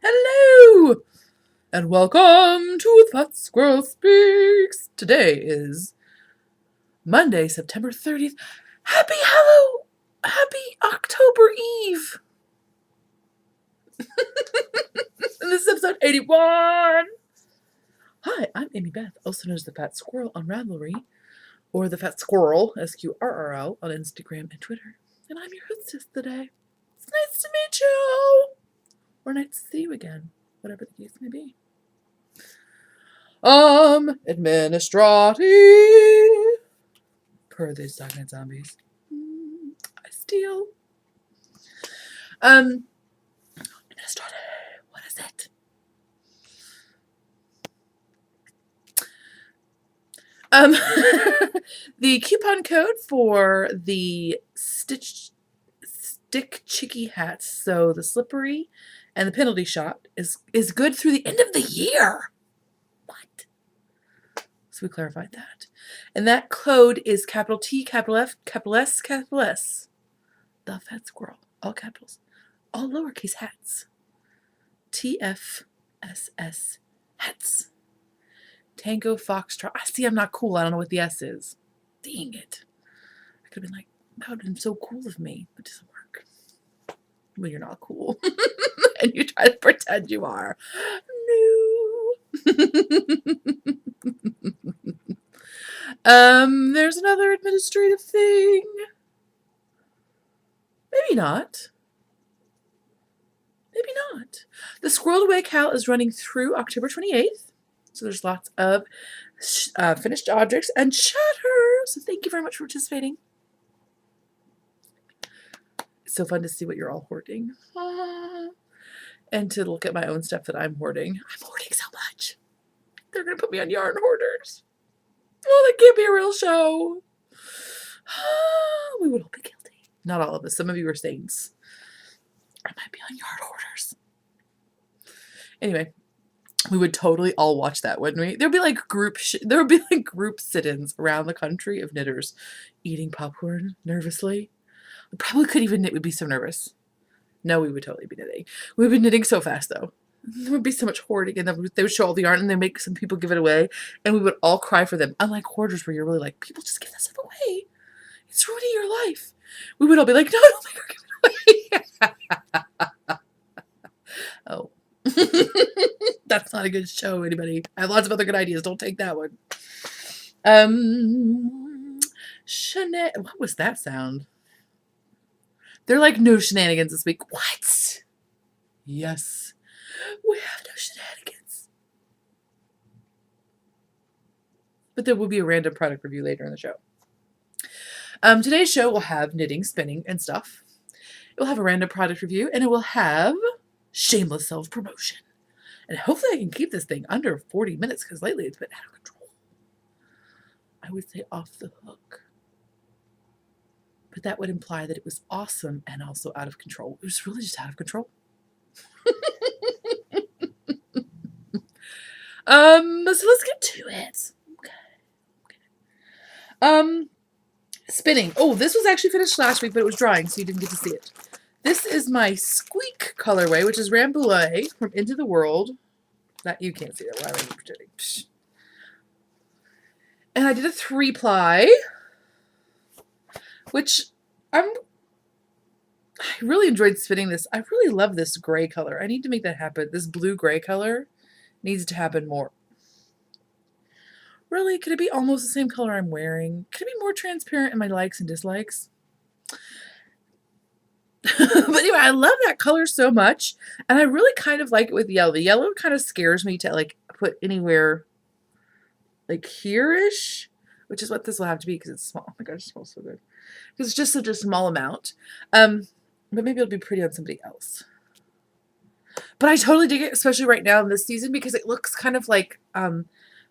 Hello, and welcome to That Squirrel Speaks. Today is Monday, September 30th. Happy October Eve. And this is episode 81. Hi, I'm Amy Beth, also known as the Fat Squirrel on Ravelry, or the Fat Squirrel, SQRRL, on Instagram and Twitter. And I'm your hostess today. It's nice to meet you. Or nice to see you again, whatever the case may be. Administrati. Per these Dark Knight Zombies. I steal. Administrati. What is it? The coupon code for the stick chicky hats, so the slippery and the penalty shot, is good through the end of the year. What? So we clarified that. And that code is capital T, capital F, capital S, capital S. The Fat Squirrel. All capitals. All lowercase hats. TFSS hats. Tango Foxtrot. I see I'm not cool. I don't know what the S is. Dang it. I could have been like, that would have been so cool of me. But it doesn't work. When you're not cool. And you try to pretend you are. No. There's another administrative thing. Maybe not. Maybe not. The Squirreled Away Cal is running through October 28th. So there's lots of finished objects and chatter. So thank you very much for participating. It's so fun to see what you're all hoarding. And to look at my own stuff that I'm hoarding. I'm hoarding so much. They're going to put me on Yarn Hoarders. Oh, that can't be a real show. We would all be guilty. Not all of us. Some of you are saints. I might be on Yarn Hoarders. Anyway, we would totally all watch that, wouldn't we? There would be like group sit-ins around the country of knitters eating popcorn nervously. We probably couldn't even knit. We'd be so nervous. No, we would totally be knitting. We would be knitting so fast, though. There would be so much hoarding, and then they would show all the yarn, and they make some people give it away, and we would all cry for them. Unlike hoarders, where you're really like, people just give that stuff away. It's ruining your life. We would all be like, no, don't make her give it away. Oh. That's not a good show, anybody. I have lots of other good ideas. Don't take that one. What was that sound? They're like, no shenanigans this week. What? Yes. We have no shenanigans. But there will be a random product review later in the show. Today's show will have knitting, spinning, and stuff. It will have a random product review, and it will have shameless self-promotion. And hopefully I can keep this thing under 40 minutes, because lately it's been out of control. I would say off the hook. But that would imply that it was awesome and also out of control. It was really just out of control. So let's get to it. Okay. Spinning. Oh, this was actually finished last week, but it was drying, so you didn't get to see it. This is my Squeak colorway, which is Rambouillet from Into the World. That you can't see that. Why am I pretending? Psh. And I did a 3-ply, which I really enjoyed spinning this. I really love this gray color. I need to make that happen. This blue-gray color needs to happen more. Really? Could it be almost the same color I'm wearing? Could it be more transparent in my likes and dislikes? But anyway, I love that color so much. And I really kind of like it with yellow. The yellow kind of scares me to like put anywhere like here-ish, which is what this will have to be because it's small. Oh my gosh, it smells so good. Because it's just such a small amount. But maybe it'll be pretty on somebody else. But I totally dig it, especially right now in this season, because it looks kind of like,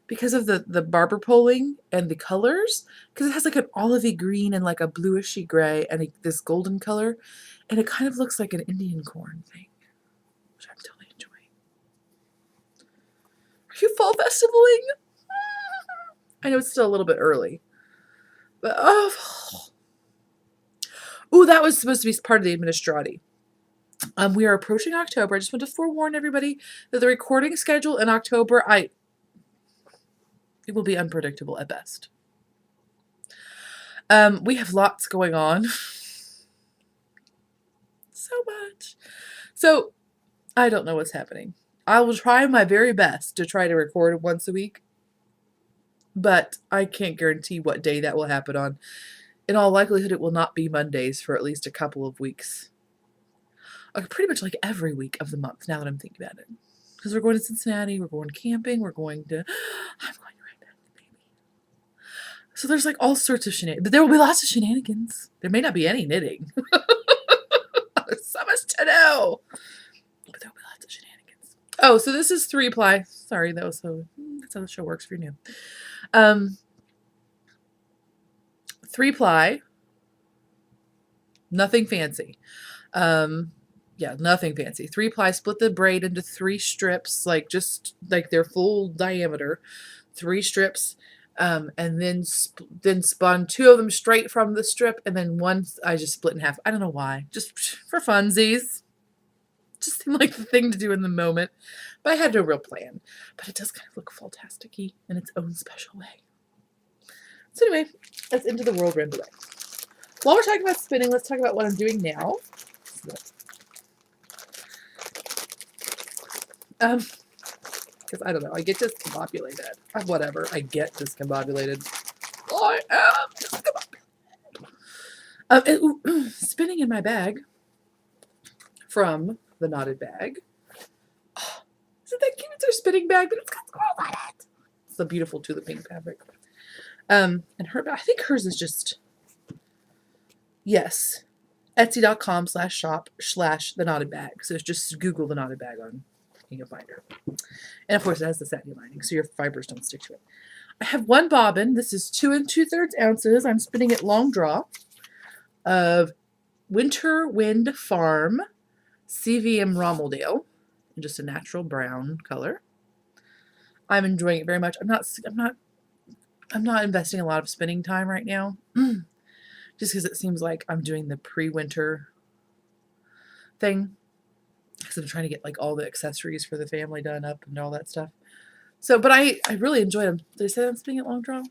because of the barber polling and the colors, because it has like an olivey green and like a bluishy gray and this golden color, and it kind of looks like an Indian corn thing, which I'm totally enjoying. Are you fall festivaling? I know it's still a little bit early, but oh, that was supposed to be part of the administrati. We are approaching October. I just want to forewarn everybody that the recording schedule in October, it will be unpredictable at best. We have lots going on. So much. So I don't know what's happening. I will try my very best to try to record once a week, but I can't guarantee what day that will happen on. In all likelihood, it will not be Mondays for at least a couple of weeks. Pretty much like every week of the month, now that I'm thinking about it. Because we're going to Cincinnati, we're going camping, I'm going right back with baby. So there's like all sorts of shenanigans. But there will be lots of shenanigans. There may not be any knitting. There's so much to do. But there will be lots of shenanigans. Oh, so this is 3-ply. Sorry, that's how the show works for you new. 3-ply. Nothing fancy. Yeah, nothing fancy. 3-ply, split the braid into 3 strips, like just like their full diameter, 3 strips, and then spun 2 of them straight from the strip, and then one I just split in half. I don't know why, just for funsies. Just seemed like the thing to do in the moment, but I had no real plan. But it does kind of look fantastic-y in its own special way. So anyway, that's into the world ramble away. While we're talking about spinning, let's talk about what I'm doing now. Because I don't know, I get discombobulated. Whatever, I get discombobulated. I am discombobulated. Spinning in my bag from the knotted bag. Oh, isn't that cute? It's our spinning bag, but it's got squirrels on it. It's the beautiful tulip pink fabric. And I think hers is just, yes, Etsy.com/shop/the knotted bag. So it's just Google the knotted bag on. You can find her. And of course it has the satin lining, so your fibers don't stick to it. I have 1 bobbin. This is 2 2/3 ounces. I'm spinning it long draw of Winter Wind Farm CVM Rommeldale in just a natural brown color. I'm enjoying it very much. I'm not investing a lot of spinning time right now. Just because it seems like I'm doing the pre-winter thing. Because I'm trying to get like all the accessories for the family done up and all that stuff. So, but I really enjoy them. Did I say I'm spinning it long draw?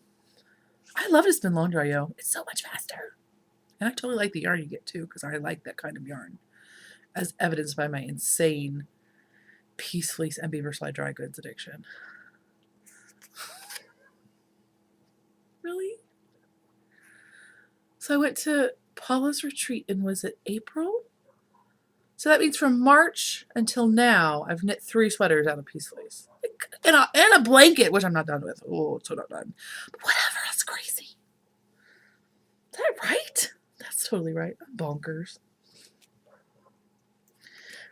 I love to spin long draw, yo. It's so much faster. And I totally like the yarn you get too, because I like that kind of yarn. As evidenced by my insane Peace Fleece and Beaver Slide dry goods addiction. Really? So I went to Paula's retreat in, was it April? So that means from March until now, I've knit 3 sweaters out of Peace Fleece. And a blanket, which I'm not done with. Oh, so not done. But whatever, that's crazy. Is that right? That's totally right. I'm bonkers.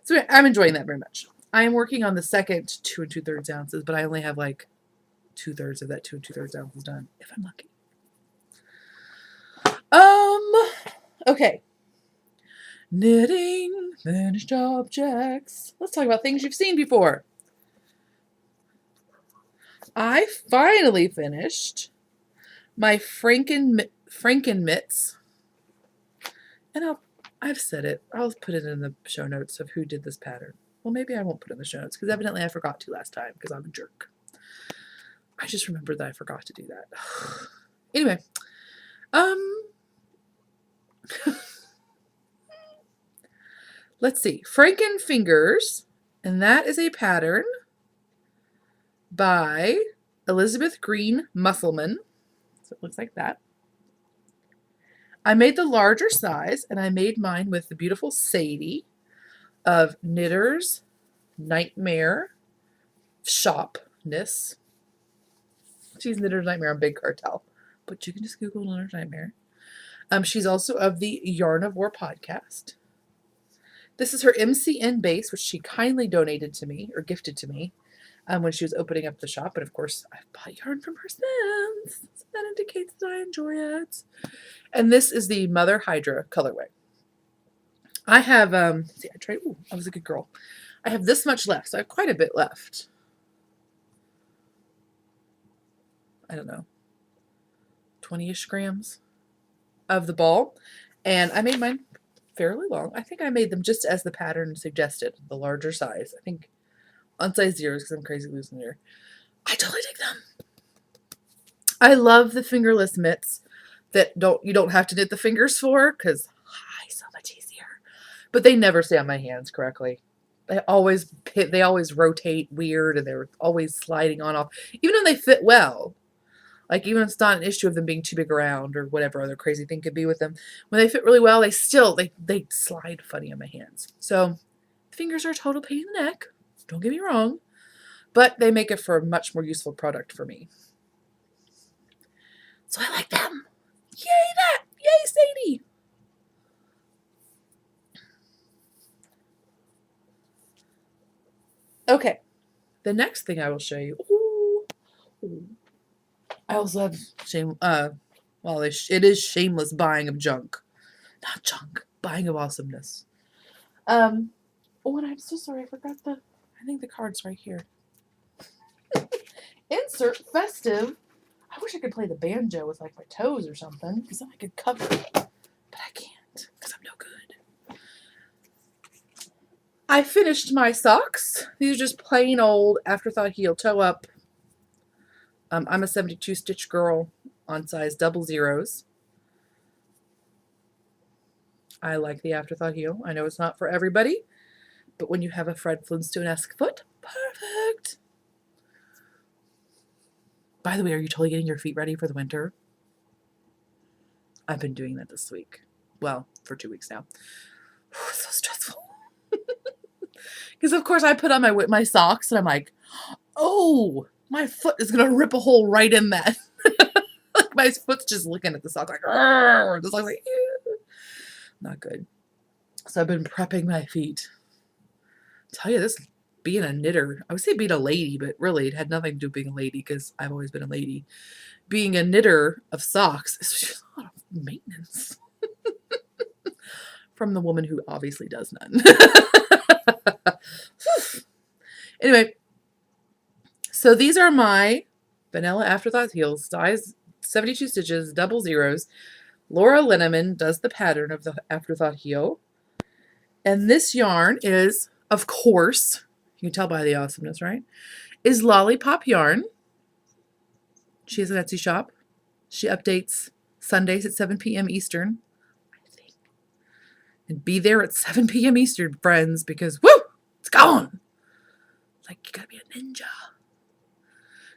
So I'm enjoying that very much. I am working on the second 2 2/3 ounces, but I only have like 2/3 of that 2 2/3 ounces done, if I'm lucky. Okay. Knitting finished objects. Let's talk about things you've seen before. I finally finished my Franken mitts. And I've said it. I'll put it in the show notes of who did this pattern. Well, maybe I won't put it in the show notes because evidently I forgot to last time because I'm a jerk. I just remembered that I forgot to do that. Anyway, let's see. Franken Fingers, and that is a pattern by Elizabeth Green Musselman. So it looks like that. I made the larger size, and I made mine with the beautiful Sadie of Knitter's Nightmare Shopness. She's Knitter's Nightmare on Big Cartel, but you can just Google Knitter's Nightmare. She's also of the Yarn of War podcast. This is her MCN base, which she kindly donated to me, or gifted to me, when she was opening up the shop. And of course, I've bought yarn from her since, so that indicates that I enjoy it. And this is the Mother Hydra colorway. I have, see, I was a good girl. I have this much left, so I have quite a bit left. I don't know, 20-ish grams of the ball. And I made mine fairly long. I think I made them just as the pattern suggested, the larger size. I think on size 0 because I'm crazy losing here. I totally dig them. I love the fingerless mitts that you don't have to knit the fingers for because so much easier. But they never stay on my hands correctly. They always rotate weird and they're always sliding on off. Even when they fit well. Like even if it's not an issue of them being too big around or whatever other crazy thing could be with them. When they fit really well, they slide funny on my hands. So fingers are a total pain in the neck. Don't get me wrong. But they make it for a much more useful product for me. So I like them. Yay that! Yay Sadie! Okay. The next thing I will show you. Ooh. I also have it is shameless buying of junk. Not junk. Buying of awesomeness. And I'm so sorry, I think the card's right here. Insert festive. I wish I could play the banjo with like my toes or something, because then I could cover it. But I can't, because I'm no good. I finished my socks. These are just plain old Afterthought heel toe up. I'm a 72 stitch girl on size 00s. I like the Afterthought heel. I know it's not for everybody, but when you have a Fred Flintstone-esque foot, perfect. By the way, are you totally getting your feet ready for the winter? I've been doing that this week. Well, for 2 weeks now. It's so stressful. Because of course I put on my socks and I'm like, oh, my foot is going to rip a hole right in that. Like my foot's just looking at the sock like, the sock's like, ew. Not good. So I've been prepping my feet. Tell you this, being a knitter, I would say being a lady, but really it had nothing to do with being a lady because I've always been a lady. Being a knitter of socks is just a lot of maintenance. From the woman who obviously does none. Anyway, so these are my vanilla Afterthought heels, size 72 stitches, 00s. Laura Linneman does the pattern of the Afterthought heel. And this yarn is, of course, you can tell by the awesomeness, right? Is Lollipop Yarn. She has an Etsy shop. She updates Sundays at 7 p.m. Eastern, I think. And be there at 7 p.m. Eastern, friends, because, woo, it's gone. Like, you gotta be a ninja.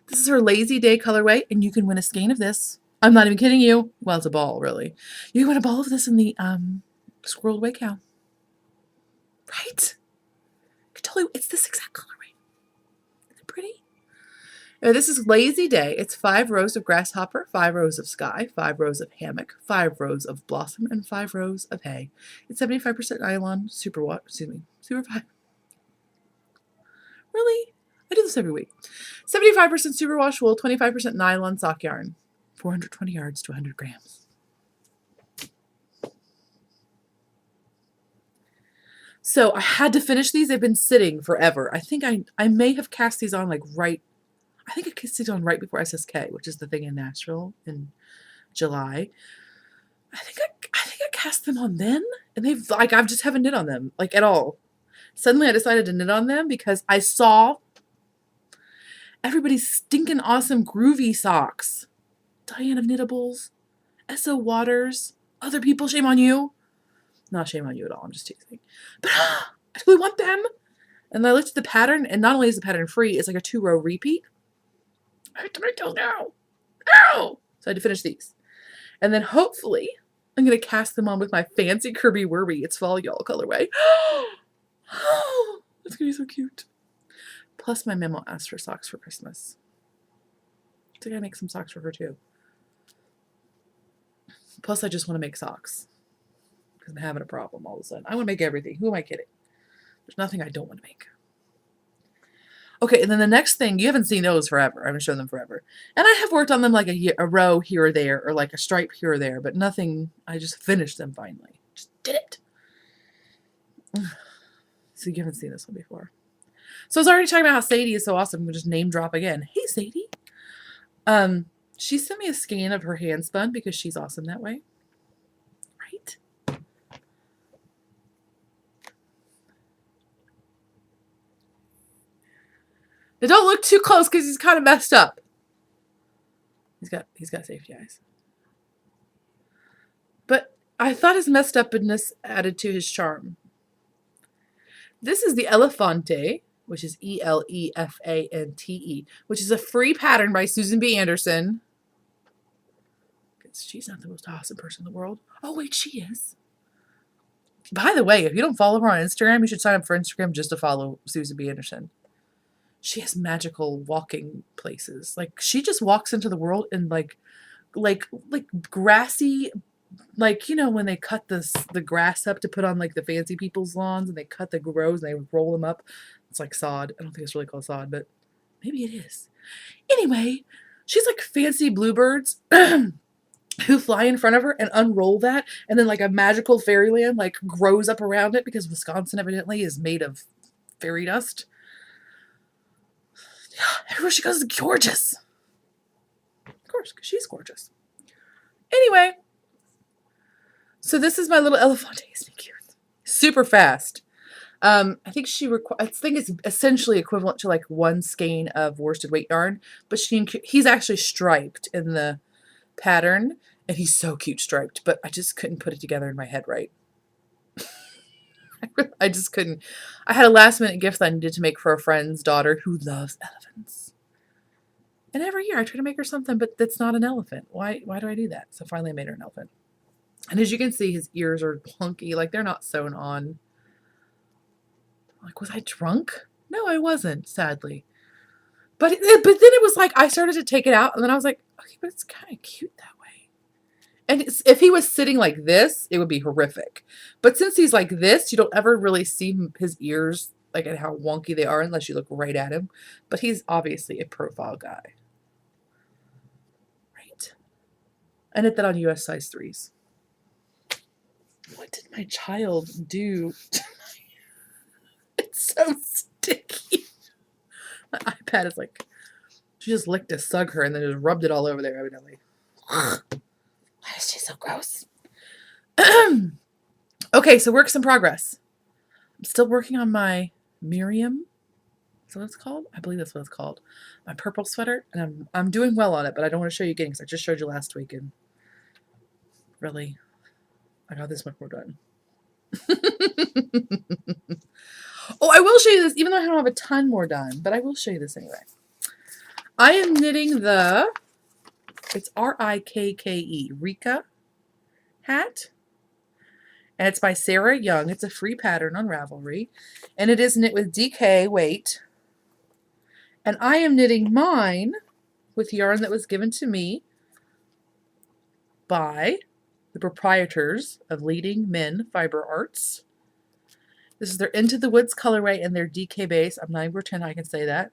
This is her Lazy Day colorway, and you can win a skein of this. I'm not even kidding you. Well, it's a ball, really. You can win a ball of this in the Squirreled Away Cow. Right? I can tell you, it's this exact colorway. Isn't it pretty? Now, this is Lazy Day. It's 5 rows of grasshopper, 5 rows of sky, 5 rows of hammock, 5 rows of blossom, and 5 rows of hay. It's 75% nylon, super 5. Really? I do this every week. 75% superwash wool, 25% nylon sock yarn. 420 yards to 100 grams. So I had to finish these. They've been sitting forever. I think I may have cast these on I think I cast these on right before SSK, which is the thing in Nashville in July. I think I cast them on then, and I just haven't knit on them at all. Suddenly I decided to knit on them because I saw everybody's stinking awesome groovy socks. Diane of Knittables, S.O. Waters, other people, shame on you. Not shame on you at all, I'm just teasing. But I totally want them. And I looked at the pattern, and not only is the pattern free, it's like a 2-row repeat. I have to make those now. Ow! So I had to finish these. And then hopefully I'm going to cast them on with my fancy Kirby Werby. It's Fall Y'all colorway. Oh, that's going to be so cute. Plus my memo asked for socks for Christmas. I think I make some socks for her too. Plus I just want to make socks. Because I'm having a problem all of a sudden. I want to make everything. Who am I kidding? There's nothing I don't want to make. Okay, and then the next thing, you haven't seen those forever. I haven't shown them forever. And I have worked on them like a row here or there, or like a stripe here or there, but nothing, I just finished them finally. Just did it. So you haven't seen this one before. So I was already talking about how Sadie is so awesome. We'll just name drop again. Hey, Sadie. She sent me a scan of her hand spun because she's awesome that way. Right? Now don't look too close because he's kind of messed up. He's got safety eyes. But I thought his messed upness added to his charm. This is the Elefante, which is Elefante, which is a free pattern by Susan B. Anderson. Because she's not the most awesome person in the world. Oh, wait, she is. By the way, if you don't follow her on Instagram, you should sign up for Instagram just to follow Susan B. Anderson. She has magical walking places. Like, she just walks into the world in like grassy, like, you know, when they cut the grass up to put on like the fancy people's lawns, and they cut the rows and they roll them up. It's like sod. I don't think it's really called sod, but maybe it is. Anyway, she's like fancy bluebirds who fly in front of her and unroll that, and then like a magical fairyland like grows up around it, because Wisconsin evidently is made of fairy dust. Everywhere she goes is gorgeous. Of course, because she's gorgeous. Anyway, so this is my little Elefante. Isn't he cute? Super fast. I think it's essentially equivalent to like one skein of worsted weight yarn, but he's actually striped in the pattern, and he's so cute striped, but I just couldn't put it together in my head right. I just couldn't. I had a last minute gift that I needed to make for a friend's daughter who loves elephants. And every year I try to make her something, but that's not an elephant. Why do I do that? So finally I made her an elephant. And as you can see, his ears are clunky, like they're not sewn on. Like, was I drunk? No, I wasn't, sadly. But then it was like, I started to take it out, and then I was like, okay, but it's kind of cute that way. And if he was sitting like this, it would be horrific. But since he's like this, you don't ever really see his ears, like, and how wonky they are unless you look right at him. But he's obviously a profile guy. Right? I knit that on US size 3s. What did my child do? It's so sticky. My iPad is like, she just licked a Sugher and then just rubbed it all over there evidently. Why is she so gross? Okay, so works in progress. I'm still working on my Miriam. Is that what it's called? I believe that's what it's called. My purple sweater, and I'm doing well on it, but I don't want to show you again because I just showed you last week, and really, I got this much more done. Oh, I will show you this, even though I don't have a ton more done, but I will show you this anyway. I am knitting it's R-I-K-K-E, Rika hat. And it's by Sarah Young. It's a free pattern on Ravelry. And it is knit with DK weight. And I am knitting mine with yarn that was given to me by the proprietors of Leading Men Fiber Arts. This is their Into the Woods colorway and their DK base. I'm not even pretending I can say that.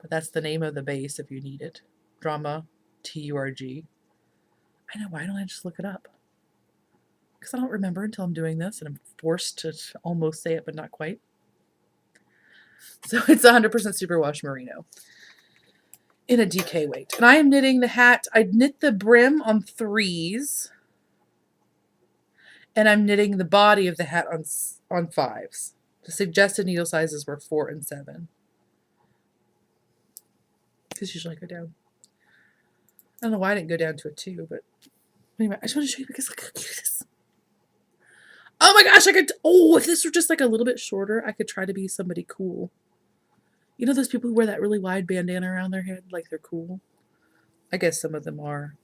But that's the name of the base if you need it. Drama TURG. I know, why don't I just look it up? Because I don't remember until I'm doing this, and I'm forced to almost say it, but not quite. So it's 100% superwash merino in a DK weight. And I am knitting the hat. I knit the brim on 3s. And I'm knitting the body of the hat on 5s. The suggested needle sizes were 4 and 7. Because usually I go down. I don't know why I didn't go down to a 2, but anyway, I just want to show you because look how cute it is. Oh my gosh, if this were just like a little bit shorter, I could try to be somebody cool. You know those people who wear that really wide bandana around their head like they're cool? I guess some of them are.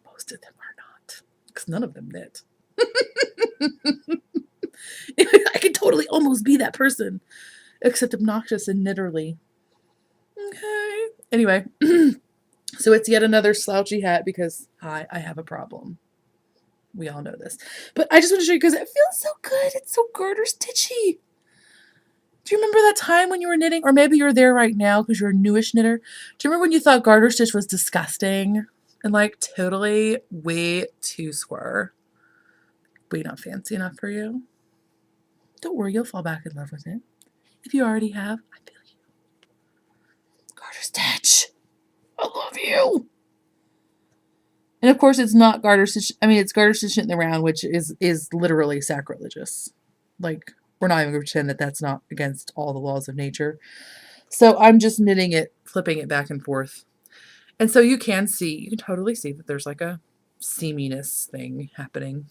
Most of them are not. Because none of them knit. I could totally almost be that person. Except obnoxious and knitterly. Okay. Anyway. So it's yet another slouchy hat because I have a problem. We all know this. But I just want to show you because it feels so good. It's so garter stitchy. Do you remember that time when you were knitting? Or maybe you're there right now because you're a newish knitter. Do you remember when you thought garter stitch was disgusting? And like totally way too square? Way not fancy enough for you? Don't worry, you'll fall back in love with it. If you already have, I feel you. Garter stitch. I love you. And of course, it's not garter stitch. I mean, it's garter stitch in the round, which is literally sacrilegious. Like, we're not even going to pretend that that's not against all the laws of nature. So I'm just knitting it, flipping it back and forth. And so you can totally see that there's like a seaminess thing happening.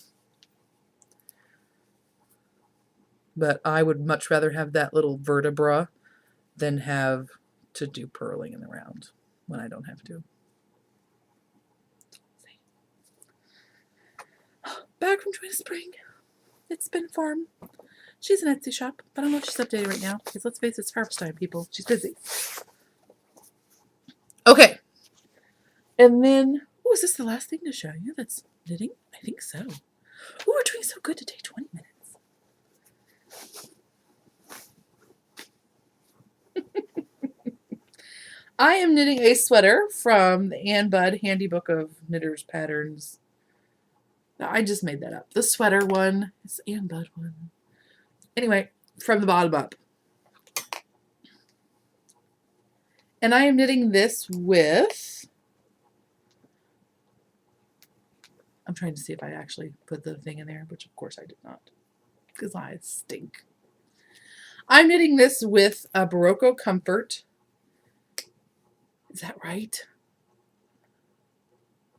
But I would much rather have that little vertebra than have to do purling in the round when I don't have to. Back from Joy to Spring. It's been farm. She's an Etsy shop, but I don't know if she's updated right now because let's face it, it's harvest time, people. She's busy. Okay. And then, oh, is this the last thing to show you that's knitting? I think so. Oh, we're doing so good to take 20 minutes. I am knitting a sweater from the Ann Budd Handy Book of Knitters Patterns. No, I just made that up. The sweater one. It's the Ann Budd one. Anyway, from the bottom up. And I am knitting this with... I'm trying to see if I actually put the thing in there, which of course I did not, because I stink. I'm knitting this with a Barocco Comfort. Is that right?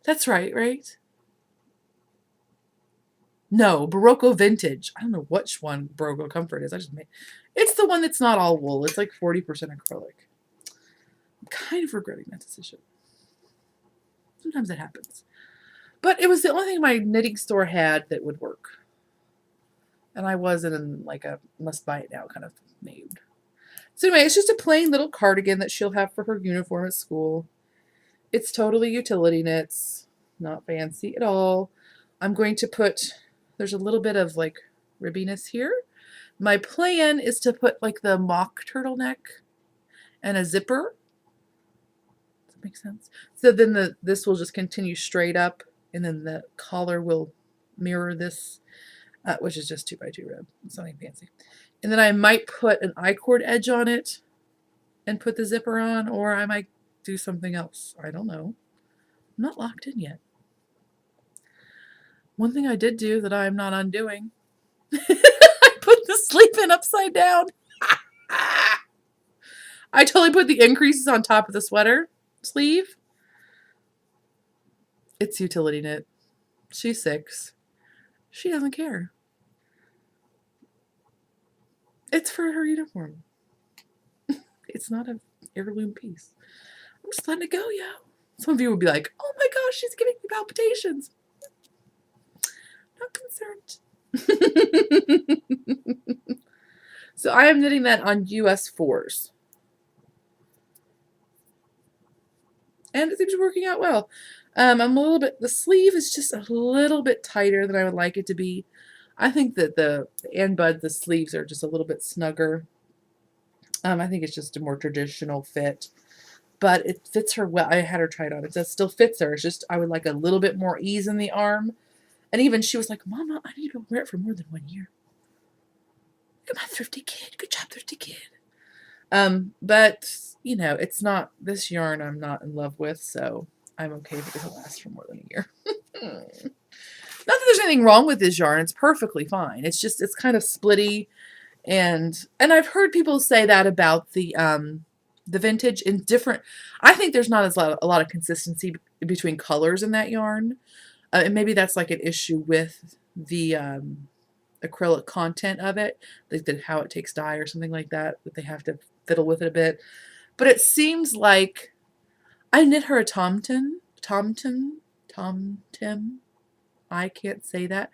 That's right, right? No, Barocco Vintage. I don't know which one Barocco Comfort is. I just made. It's the one that's not all wool. It's like 40% acrylic. I'm kind of regretting that decision. Sometimes it happens. But it was the only thing my knitting store had that would work. And I wasn't in like a must buy it now kind of mood. So anyway, it's just a plain little cardigan that she'll have for her uniform at school. It's totally utility knits. Not fancy at all. I'm going to put, there's a little bit of like ribbiness here. My plan is to put like the mock turtleneck and a zipper. Does that make sense? So then this will just continue straight up, and then the collar will mirror this, which is just 2x2 rib. It's nothing fancy. And then I might put an I-cord edge on it and put the zipper on, or I might do something else. I don't know. I'm not locked in yet. One thing I did do that I am not undoing, I put the sleeve in upside down. I totally put the increases on top of the sweater sleeve. It's utility knit. She's 6. She doesn't care. It's for her uniform. It's not an heirloom piece. I'm just letting it go, yo. Some of you would be like, oh my gosh, she's giving me palpitations. Not concerned. So I am knitting that on US 4s. And it seems to be working out well. I'm a little bit, the sleeve is just a little bit tighter than I would like it to be. I think that the Ann Budd, the sleeves are just a little bit snugger. I think it's just a more traditional fit. But it fits her well. I had her try it on. It still fits her. It's just I would like a little bit more ease in the arm. And even she was like, Mama, I need to wear it for more than 1 year. Look at my thrifty kid. Good job, thrifty kid. But, you know, it's not, this yarn I'm not in love with, so I'm okay if it doesn't last for more than a year. Not that there's anything wrong with this yarn. It's perfectly fine. It's just, it's kind of splitty. And I've heard people say that about the vintage in different, I think there's not a lot of consistency between colors in that yarn. And maybe that's like an issue with the acrylic content of it, like how it takes dye or something like that they have to fiddle with it a bit. But it seems like I knit her a Tom-Tim. I can't say that.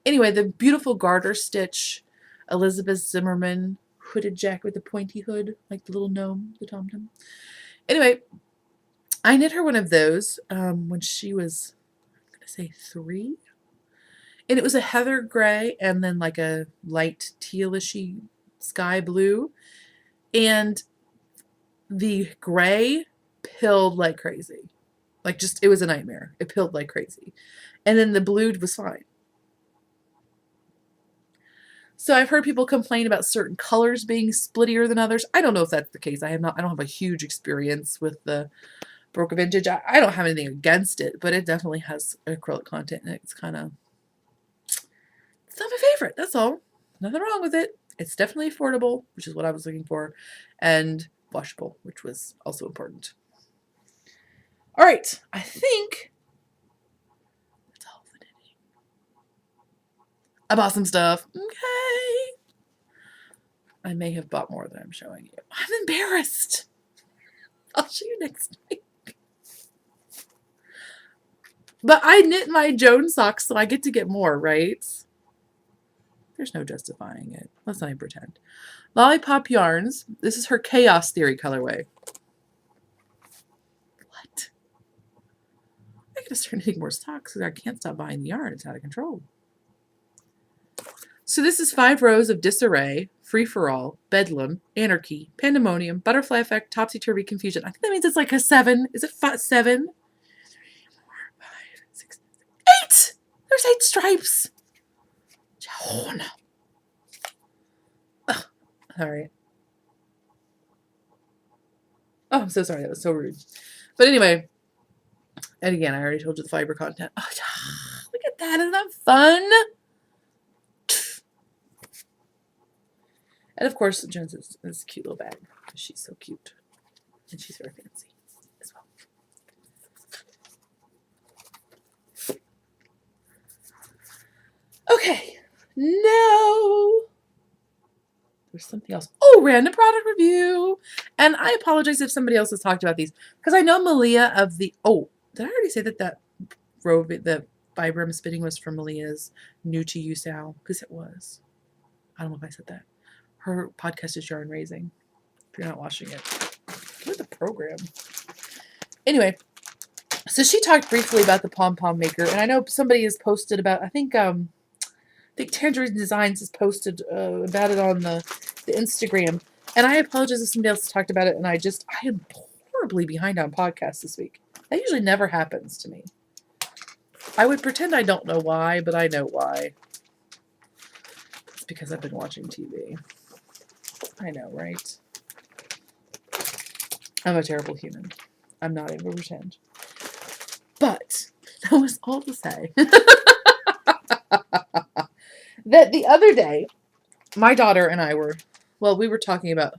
Anyway, the beautiful garter stitch Elizabeth Zimmerman hooded jacket with the pointy hood, like the little gnome, the Tom-Tim. Anyway, I knit her one of those when she was, I'm going to say 3. And it was a heather gray and then like a light tealishy sky blue. And the gray pilled like crazy. Like just, it was a nightmare. It pilled like crazy. And then the blue was fine. So I've heard people complain about certain colors being splittier than others. I don't know if that's the case. I don't have a huge experience with the Barocco Vintage. I don't have anything against it, but it definitely has acrylic content, and it's kind of, it's not my favorite. That's all. Nothing wrong with it. It's definitely affordable, which is what I was looking for. And washable, which was also important. All right, I think that's all for today. I bought some stuff. Okay. I may have bought more than I'm showing you. I'm embarrassed. I'll show you next week. But I knit my Jones socks, so I get to get more, right? There's no justifying it. Let's not even pretend. Lollipop Yarns. This is her Chaos Theory colorway. What? I gotta start knitting more socks because I can't stop buying the yarn. It's out of control. So this is 5 rows of disarray, free-for-all, bedlam, anarchy, pandemonium, butterfly effect, topsy-turvy, confusion. I think that means it's like a 7. Is it 7? 3, 4, 5, 6, 8! There's 8 stripes. Oh, no. Ugh. All right. Oh, I'm so sorry. That was so rude. But anyway, and again, I already told you the fiber content. Oh, look at that. Isn't that fun? And of course, Jones is this cute little bag because she's so cute. And she's very fancy as well. Okay. No. There's something else. Oh, random product review. And I apologize if somebody else has talked about these. Because I know Malia of the... Oh, did I already say that row, the fiber I'm spinning was from Malia's New to You Sal? Because it was. I don't know if I said that. Her podcast is Yarn Raising. If you're not watching it. What the program? Anyway. So she talked briefly about the Pom Pom Maker. And I know somebody has posted about... I think Tangerine Designs has posted about it on the Instagram. And I apologize if somebody else talked about it. And I am horribly behind on podcasts this week. That usually never happens to me. I would pretend I don't know why, but I know why. It's because I've been watching TV. I know, right? I'm a terrible human. I'm not able to pretend. But that was all to say that the other day, my daughter and I we were talking about,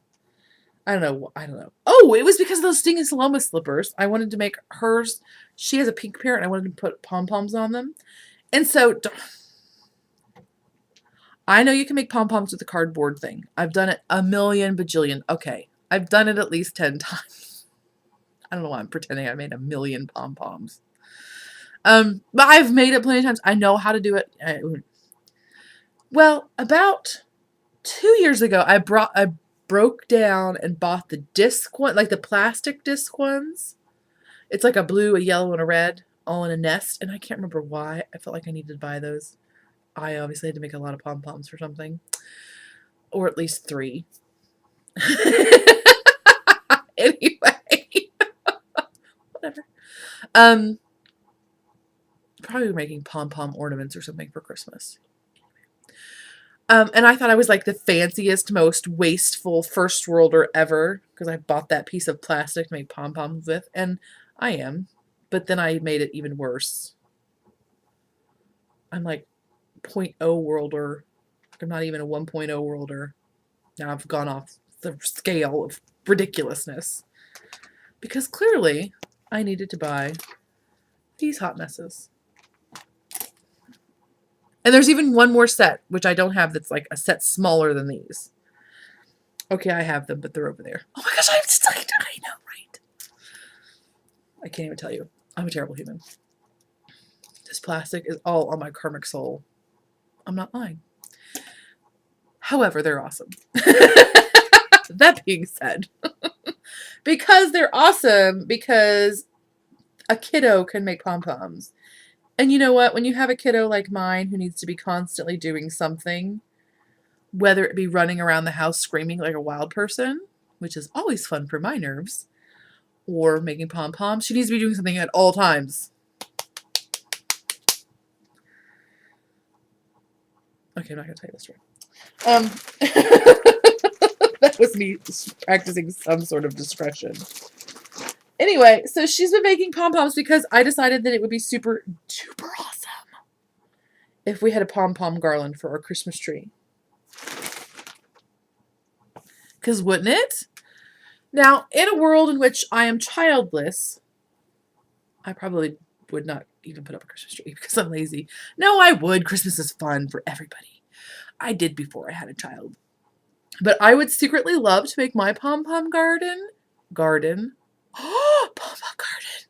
I don't know. Oh, it was because of those Stinging Saloma slippers. I wanted to make hers. She has a pink pair, and I wanted to put pom-poms on them. And so, I know you can make pom-poms with the cardboard thing. I've done it a million bajillion. Okay, I've done it at least 10 times. I don't know why I'm pretending I made a million pom-poms. But I've made it plenty of times. I know how to do it. Well, about 2 years ago, I broke down and bought the disc one, like the plastic disc ones. It's like a blue, a yellow, and a red, all in a nest. And I can't remember why. I felt like I needed to buy those. I obviously had to make a lot of pom-poms for something. Or at least 3. Anyway. Whatever. Probably making pom-pom ornaments or something for Christmas. And I thought I was like the fanciest, most wasteful first worlder ever because I bought that piece of plastic to make pom-poms with, and I am. But then I made it even worse. I'm like 0.0 worlder. I'm not even a 1.0 worlder. Now I've gone off the scale of ridiculousness. Because clearly I needed to buy these hot messes. And there's even one more set, which I don't have, that's like a set smaller than these. Okay, I have them, but they're over there. Oh my gosh, I'm stuck. I know, right? I can't even tell you. I'm a terrible human. This plastic is all on my karmic soul. I'm not lying. However, they're awesome. That being said, because they're awesome, because a kiddo can make pom-poms. And you know what? When you have a kiddo like mine who needs to be constantly doing something, whether it be running around the house screaming like a wild person, which is always fun for my nerves, or making pom-poms, she needs to be doing something at all times. Okay, I'm not going to tell you this story. That was me practicing some sort of discretion. Anyway, so she's been making pom-poms because I decided that it would be super duper awesome if we had a pom-pom garland for our Christmas tree. Because wouldn't it? Now, in a world in which I am childless, I probably would not even put up a Christmas tree because I'm lazy. No, I would. Christmas is fun for everybody. I did before I had a child. But I would secretly love to make my Pom Pom garden. Oh, Pom Pom Garden.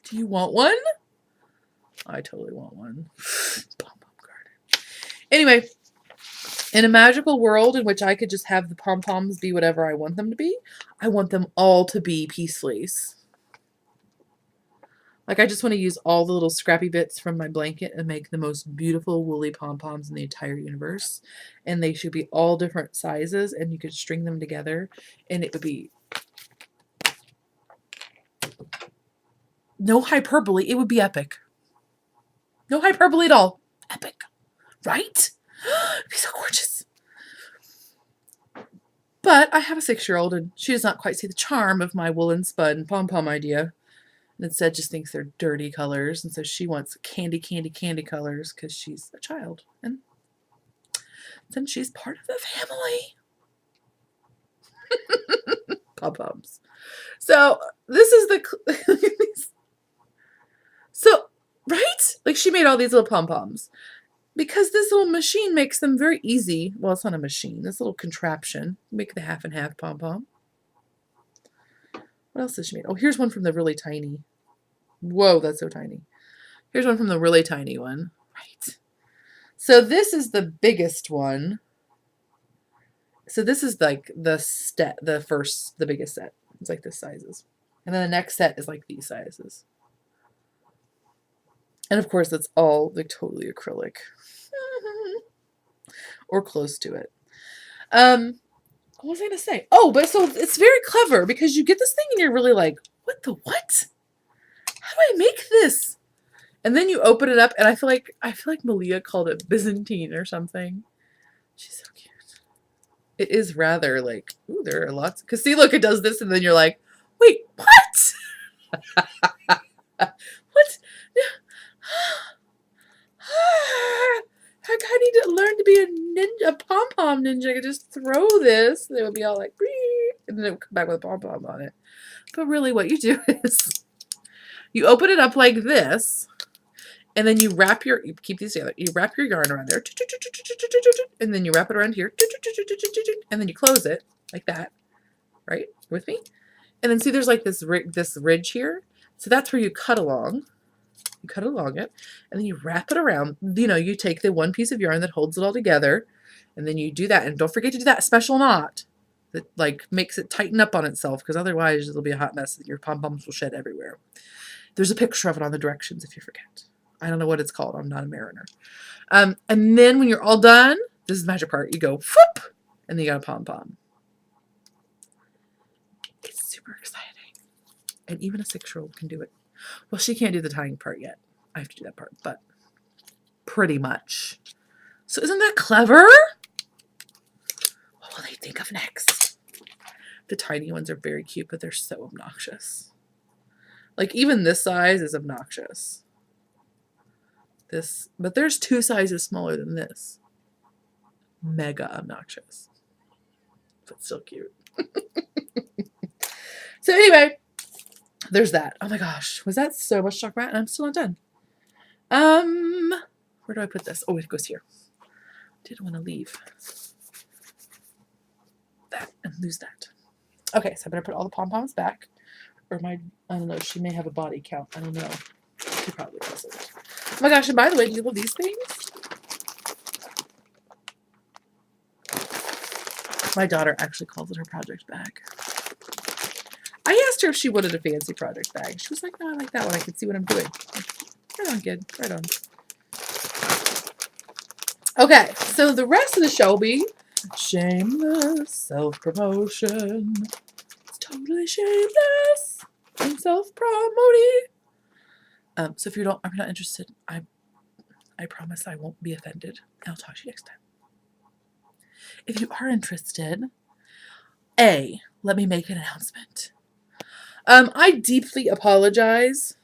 Do you want one? I totally want one. Pom Pom Garden. Anyway, in a magical world in which I could just have the pom-poms be whatever I want them to be, I want them all to be pieces. Like, I just want to use all the little scrappy bits from my blanket and make the most beautiful woolly pom-poms in the entire universe. And they should be all different sizes, and you could string them together, and it would be no hyperbole. It would be epic. No hyperbole at all. Epic. Right? It'd be so gorgeous. But I have a 6-year-old, and she does not quite see the charm of my woolen spun pom-pom idea. And instead just thinks they're dirty colors. And so she wants candy colors because she's a child. And then she's part of the family. Pom-poms. So this is the... So, right? Like, she made all these little pom-poms. Because this little machine makes them very easy. Well, it's not a machine. This little contraption. Make the half and half pom-pom. What else did she make? Oh, here's one from the really tiny. Whoa, that's so tiny. Here's one from the really tiny one. Right. So this is the biggest one. So this is like the biggest set. It's like this sizes. And then the next set is like these sizes. And of course, it's all like totally acrylic. Or close to it. What was I going to say? Oh, but so it's very clever because you get this thing and you're really like, what the what? How do I make this? And then you open it up and I feel like Malia called it Byzantine or something. She's so cute. It is rather like, ooh, there are lots. Because see, look, it does this and then you're like, wait, what? What? I need to learn to be a ninja, a pom-pom ninja. I could just throw this. And it would be all like, and then it would come back with a pom-pom on it. But really what you do is you open it up like this, and then you keep these together. You wrap your yarn around there, and then you wrap it around here, and then you close it like that, right? With me? And then see there's like this ridge here. So that's where you cut along. You cut along it, and then you wrap it around. You know, you take the one piece of yarn that holds it all together, and then you do that. And don't forget to do that special knot that like makes it tighten up on itself, because otherwise it'll be a hot mess and your pom-poms will shed everywhere. There's a picture of it on the directions if you forget. I don't know what it's called. I'm not a mariner. And then when you're all done, this is the magic part. You go, whoop, and then you got a pom-pom. It's super exciting. And even a 6-year-old can do it. Well, she can't do the tying part yet. I have to do that part, but pretty much. So isn't that clever? What will they think of next? The tiny ones are very cute, but they're so obnoxious. Like, even this size is obnoxious. But there's 2 sizes smaller than this. Mega obnoxious. But still cute. So anyway, there's that. Oh my gosh. Was that so much chocolate? And I'm still not done. Where do I put this? Oh, it goes here. Didn't want to leave that and lose that. Okay, so I better put all the pom-poms back. Or I don't know, she may have a body count. I don't know. She probably doesn't. Oh my gosh, and by the way, do you love these things? My daughter actually calls it her project bag. I asked her if she wanted a fancy project bag. She was like, no, I like that one. I can see what I'm doing. Right on, kid. Right on. Okay, so the rest of the show will be shameless self-promotion. It's totally shameless and self-promoting. So if you're not interested, I promise I won't be offended. I'll talk to you next time. If you are interested, let me make an announcement. I deeply apologize.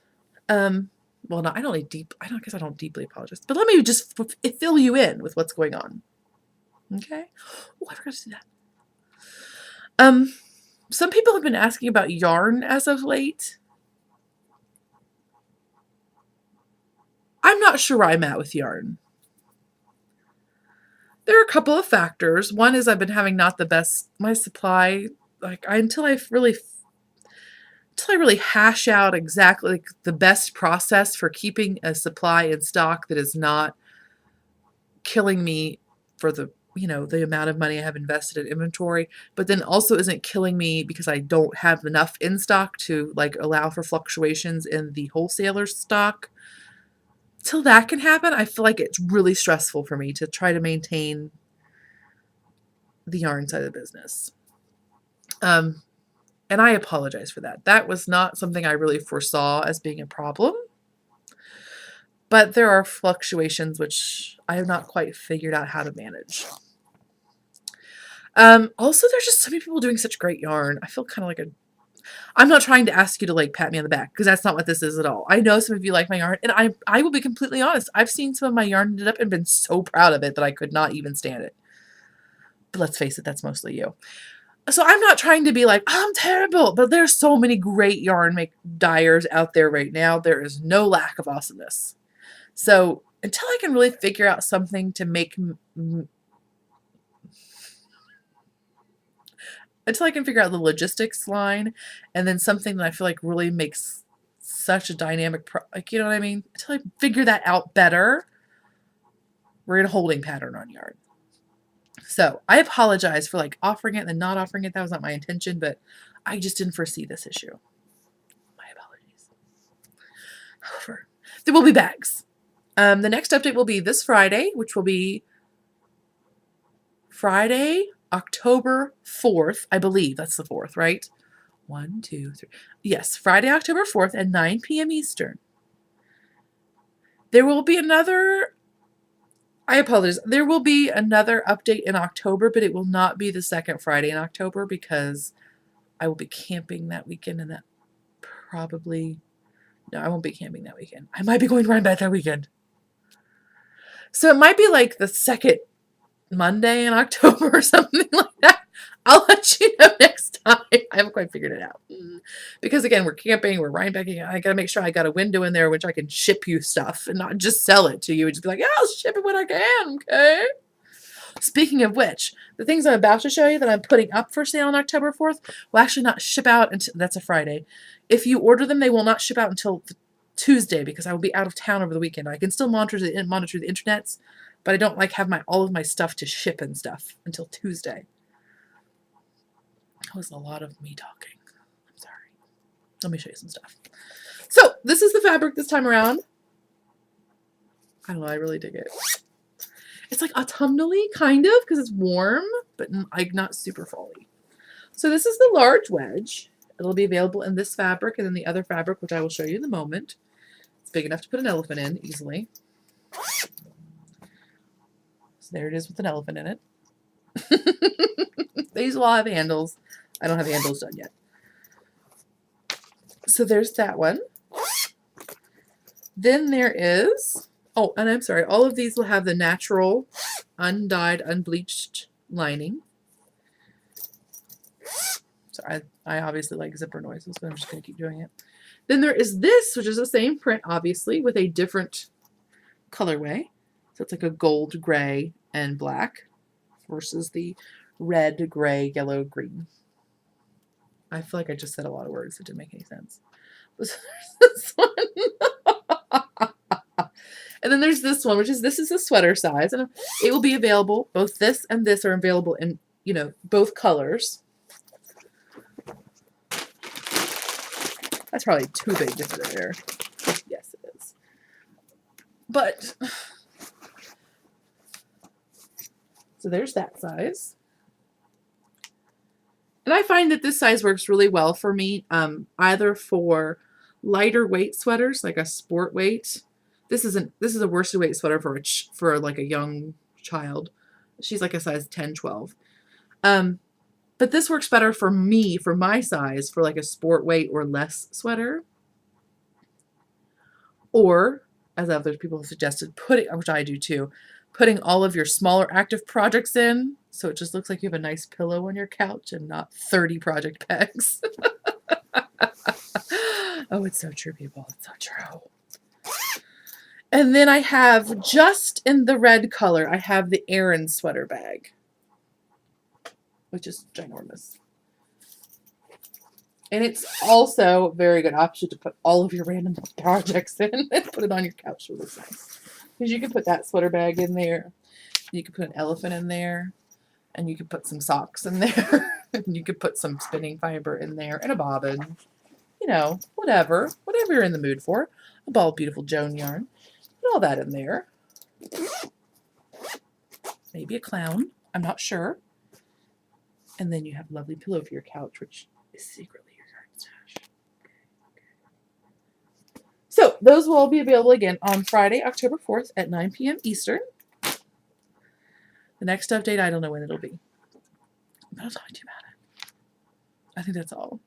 Well, no, I guess I don't deeply apologize. But let me just fill you in with what's going on. Okay? Oh, I forgot to do that. Um, some people have been asking about yarn as of late. I'm not sure where I'm at with yarn. There are a couple of factors. One is I've been having not the best, my supply, like until I really hash out exactly like the best process for keeping a supply in stock that is not killing me for the the amount of money I have invested in inventory, but then also isn't killing me because I don't have enough in stock to like allow for fluctuations in the wholesaler stock. Till that can happen, I feel like it's really stressful for me to try to maintain the yarn side of the business. And I apologize for that. That was not something I really foresaw as being a problem. But there are fluctuations which I have not quite figured out how to manage. Also, there's just so many people doing such great yarn. I feel kind of like I'm not trying to ask you to like pat me on the back because that's not what this is at all. I know some of you like my yarn, and I will be completely honest. I've seen some of my yarn ended up and been so proud of it that I could not even stand it. But let's face it, that's mostly you. So I'm not trying to be like, oh, I'm terrible, but there's so many great yarn dyers out there right now. There is no lack of awesomeness. So until I can really figure out something to make, until I can figure out the logistics line, and then something that I feel like really makes such a dynamic, like, you know what I mean? Until I figure that out better, we're in a holding pattern on yarn. So I apologize for like offering it and then not offering it. That was not my intention, but I just didn't foresee this issue. My apologies. However, there will be bags. The next update will be this Friday, which will be Friday, October 4th. I believe that's the 4th, right? 1, 2, 3. Yes, Friday, October 4th at 9 p.m. Eastern. There will be another, I apologize, there will be another update in October, but it will not be the second Friday in October because I will be camping that weekend, and that probably, no, I won't be camping that weekend. I might be going to Rhinebeck that weekend. So it might be like the second Monday in October or something like that. I'll let you know next time. I haven't quite figured it out. Because again, we're camping, we're Rhinebecking. I got to make sure I got a window in there which I can ship you stuff and not just sell it to you and just be like, yeah, I'll ship it when I can, okay? Speaking of which, the things I'm about to show you that I'm putting up for sale on October 4th will actually not ship out until, that's a Friday. If you order them, they will not ship out until Tuesday because I will be out of town over the weekend. I can still monitor the internets, but I don't like have all of my stuff to ship and stuff until Tuesday. That was a lot of me talking. I'm sorry. Let me show you some stuff. So this is the fabric this time around. I don't know. I really dig it. It's like autumnally, kind of, because it's warm, but like not super fally. So this is the large wedge. It'll be available in this fabric and then the other fabric, which I will show you in a moment. It's big enough to put an elephant in easily. So there it is with an elephant in it. These will all have handles. I don't have handles done yet. So there's that one. Then there is, oh, and I'm sorry, all of these will have the natural, undyed, unbleached lining. So I obviously like zipper noises, but I'm just going to keep doing it. Then there is this, which is the same print, obviously, with a different colorway. So it's like a gold, gray, and black versus the red, gray, yellow, green. I feel like I just said a lot of words that didn't make any sense. This one. And then there's this one, which is, this is a sweater size, and it will be available, both this and this are available in, you know, both colors. That's probably too big to fit in there. Yes, it is. But, so there's that size. And I find that this size works really well for me, either for lighter weight sweaters, like a sport weight. This is a worsted weight sweater for like a young child. She's like a size 10, 12. But this works better for me, for my size, for like a sport weight or less sweater. Or, as other people have suggested, which I do too, putting all of your smaller active projects in. so it just looks like you have a nice pillow on your couch and not 30 project bags. Oh, it's so true, people. It's so true. And then I have, just in the red color, I have the Aran sweater bag, which is ginormous. And it's also a very good option to put all of your random projects in and put it on your couch. It looks nice. Because you can put that sweater bag in there. You can put an elephant in there. And you can put some socks in there. And you can put some spinning fiber in there. And a bobbin. You know, whatever. Whatever you're in the mood for. A ball of beautiful Joan yarn. Put all that in there. Maybe a clown. I'm not sure. And then you have a lovely pillow for your couch, which is secretly your garden stash. So those will all be available again on Friday, October 4th at 9 p.m. Eastern. The next update, I don't know when it'll be. But I'll talk to you about it. I think that's all.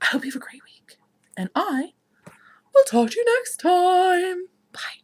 I hope you have a great week. And I will talk to you next time. Bye.